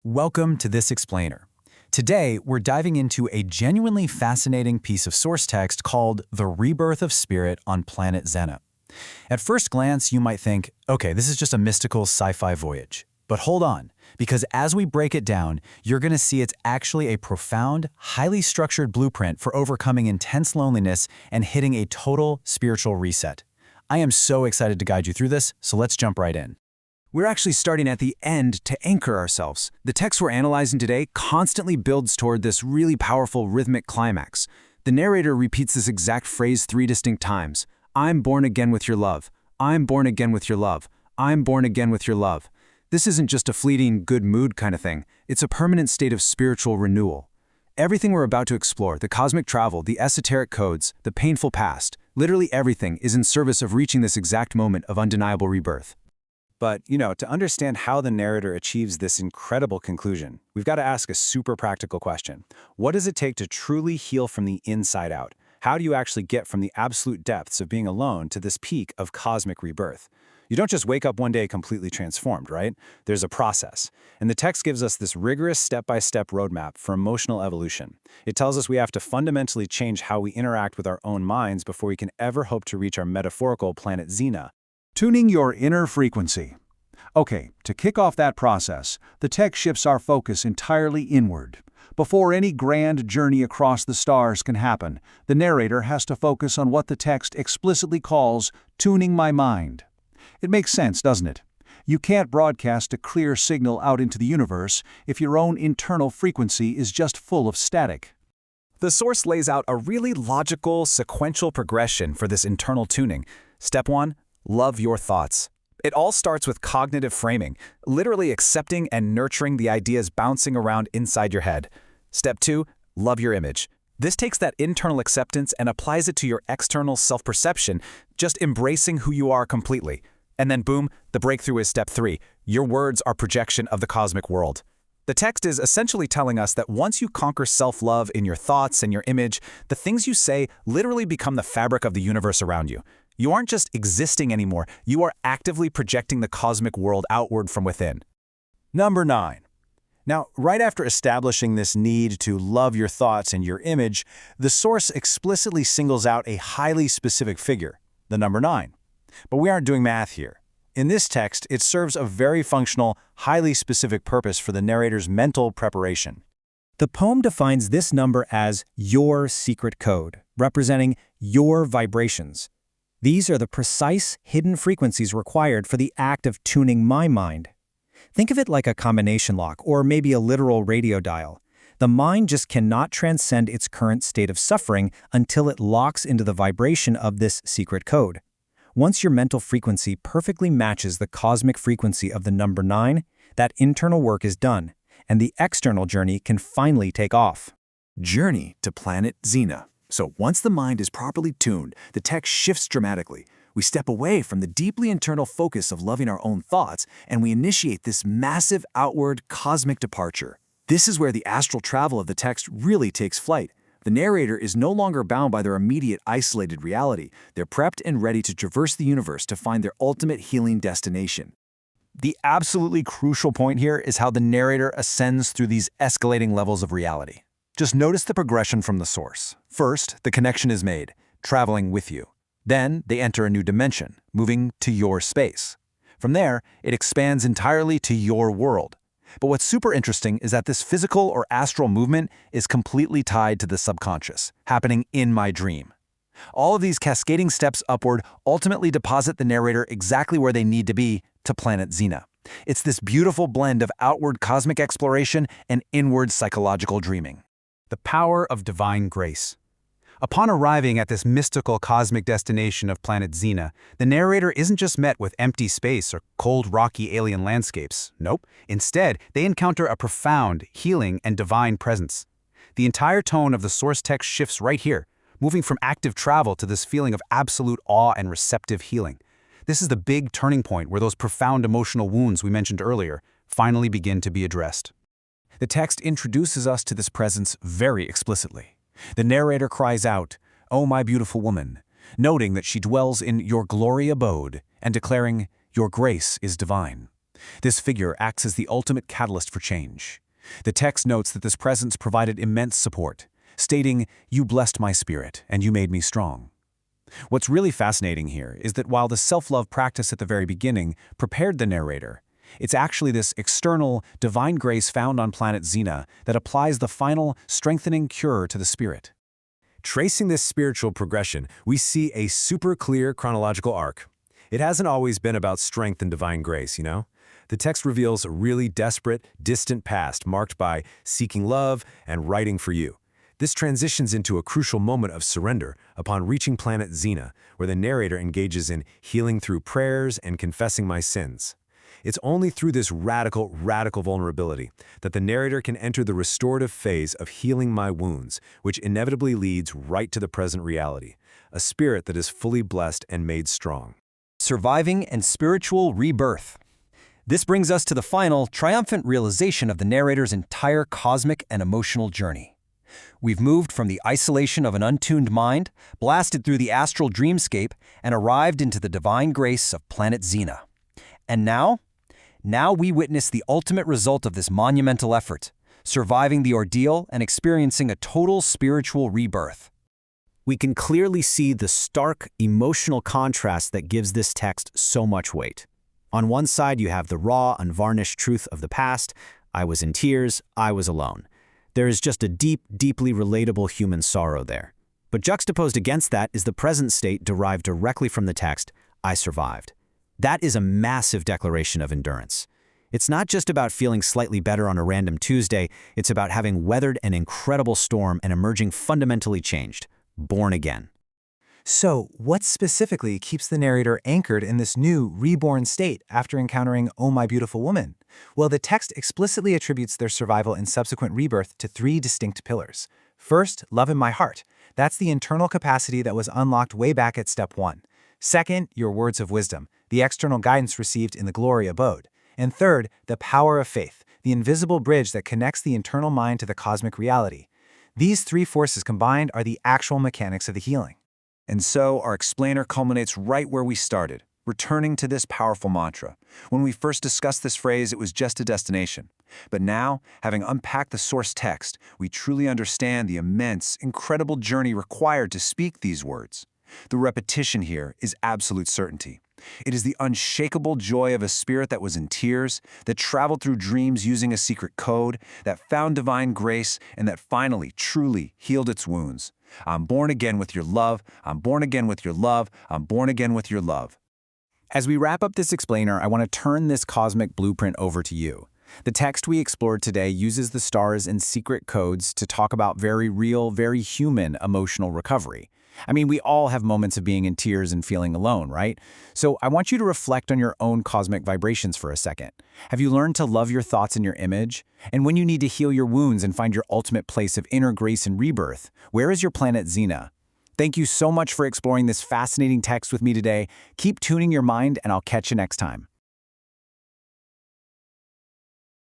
Welcome to This Explainer. Today, we're diving into a genuinely fascinating piece of source text called The Rebirth of Spirit on Planet Zena. At first glance, you might think, okay, this is just a mystical sci-fi voyage. But hold on, because as we break it down, you're going to see it's actually a profound, highly structured blueprint for overcoming intense loneliness and hitting a total spiritual reset. I am so excited to guide you through this, so let's jump right in. We're actually starting at the end to anchor ourselves. The text we're analyzing today constantly builds toward this really powerful rhythmic climax. The narrator repeats this exact phrase 3 distinct times. I'm born again with your love. I'm born again with your love. I'm born again with your love. This isn't just a fleeting good mood kind of thing. It's a permanent state of spiritual renewal. Everything we're about to explore, the cosmic travel, the esoteric codes, the painful past, literally everything is in service of reaching this exact moment of undeniable rebirth. But, to understand how the narrator achieves this incredible conclusion, we've got to ask a super practical question. What does it take to truly heal from the inside out? How do you actually get from the absolute depths of being alone to this peak of cosmic rebirth? You don't just wake up one day completely transformed, right? There's a process. And the text gives us this rigorous step-by-step roadmap for emotional evolution. It tells us we have to fundamentally change how we interact with our own minds before we can ever hope to reach our metaphorical planet Zena. Tuning your inner frequency. Okay, to kick off that process, the text shifts our focus entirely inward. Before any grand journey across the stars can happen, the narrator has to focus on what the text explicitly calls tuning my mind. It makes sense, doesn't it? You can't broadcast a clear signal out into the universe if your own internal frequency is just full of static. The source lays out a really logical, sequential progression for this internal tuning. Step 1. Love your thoughts. It all starts with cognitive framing, literally accepting and nurturing the ideas bouncing around inside your head. Step 2, love your image. This takes that internal acceptance and applies it to your external self-perception, just embracing who you are completely. And then boom, the breakthrough is step 3. Your words are projection of the cosmic world. The text is essentially telling us that once you conquer self-love in your thoughts and your image, the things you say literally become the fabric of the universe around you. You aren't just existing anymore, you are actively projecting the cosmic world outward from within. Number 9. Now, right after establishing this need to love your thoughts and your image, the source explicitly singles out a highly specific figure, the number 9. But we aren't doing math here. In this text, it serves a very functional, highly specific purpose for the narrator's mental preparation. The poem defines this number as your secret code, representing your vibrations. These are the precise, hidden frequencies required for the act of tuning my mind. Think of it like a combination lock or maybe a literal radio dial. The mind just cannot transcend its current state of suffering until it locks into the vibration of this secret code. Once your mental frequency perfectly matches the cosmic frequency of the number 9, that internal work is done, and the external journey can finally take off. Journey to Planet Zena. So once the mind is properly tuned, the text shifts dramatically. We step away from the deeply internal focus of loving our own thoughts, and we initiate this massive outward cosmic departure. This is where the astral travel of the text really takes flight. The narrator is no longer bound by their immediate isolated reality. They're prepped and ready to traverse the universe to find their ultimate healing destination. The absolutely crucial point here is how the narrator ascends through these escalating levels of reality. Just notice the progression from the source. First, the connection is made, traveling with you. Then, they enter a new dimension, moving to your space. From there, it expands entirely to your world. But what's super interesting is that this physical or astral movement is completely tied to the subconscious, happening in my dream. All of these cascading steps upward ultimately deposit the narrator exactly where they need to be, to Planet Zena. It's this beautiful blend of outward cosmic exploration and inward psychological dreaming. The power of divine grace. Upon arriving at this mystical cosmic destination of Planet Zena, the narrator isn't just met with empty space or cold, rocky alien landscapes. Nope. Instead, they encounter a profound, healing, and divine presence. The entire tone of the source text shifts right here, moving from active travel to this feeling of absolute awe and receptive healing. This is the big turning point where those profound emotional wounds we mentioned earlier finally begin to be addressed. The text introduces us to this presence very explicitly. The narrator cries out, "O my beautiful woman," noting that she dwells in your glory abode and declaring, "Your grace is divine." This figure acts as the ultimate catalyst for change. The text notes that this presence provided immense support, stating, "You blessed my spirit, and you made me strong." What's really fascinating here is that while the self-love practice at the very beginning prepared the narrator, it's actually this external, divine grace found on Planet Zena that applies the final, strengthening cure to the spirit. Tracing this spiritual progression, we see a super clear chronological arc. It hasn't always been about strength and divine grace, you know? The text reveals a really desperate, distant past marked by seeking love and writing for you. This transitions into a crucial moment of surrender upon reaching Planet Zena, where the narrator engages in healing through prayers and confessing my sins. It's only through this radical vulnerability that the narrator can enter the restorative phase of healing my wounds, which inevitably leads right to the present reality, a spirit that is fully blessed and made strong. Surviving and spiritual rebirth. This brings us to the final, triumphant realization of the narrator's entire cosmic and emotional journey. We've moved from the isolation of an untuned mind, blasted through the astral dreamscape, and arrived into the divine grace of Planet Zena. And now we witness the ultimate result of this monumental effort, surviving the ordeal and experiencing a total spiritual rebirth. We can clearly see the stark, emotional contrast that gives this text so much weight. On one side, you have the raw, unvarnished truth of the past. I was in tears, I was alone. There is just a deeply relatable human sorrow there. But juxtaposed against that is the present state derived directly from the text, I survived. That is a massive declaration of endurance. It's not just about feeling slightly better on a random Tuesday, it's about having weathered an incredible storm and emerging fundamentally changed, born again. So, what specifically keeps the narrator anchored in this new, reborn state after encountering "Oh My Beautiful Woman"? Well, the text explicitly attributes their survival and subsequent rebirth to three distinct pillars. First, love in my heart. That's the internal capacity that was unlocked way back at step 1. Second, your words of wisdom, the external guidance received in the glory abode. And third, the power of faith, the invisible bridge that connects the internal mind to the cosmic reality. These three forces combined are the actual mechanics of the healing. And so our explainer culminates right where we started, returning to this powerful mantra. When we first discussed this phrase, it was just a destination. But now, having unpacked the source text, we truly understand the immense, incredible journey required to speak these words. The repetition here is absolute certainty. It is the unshakable joy of a spirit that was in tears, that traveled through dreams using a secret code, that found divine grace, and that finally, truly healed its wounds. I'm born again with your love. I'm born again with your love. I'm born again with your love. As we wrap up this explainer, I want to turn this cosmic blueprint over to you. The text we explored today uses the stars and secret codes to talk about very real, very human emotional recovery. I mean, we all have moments of being in tears and feeling alone, right? So I want you to reflect on your own cosmic vibrations for a second. Have you learned to love your thoughts and your image? And when you need to heal your wounds and find your ultimate place of inner grace and rebirth, where is your Planet Zena? Thank you so much for exploring this fascinating text with me today. Keep tuning your mind, and I'll catch you next time.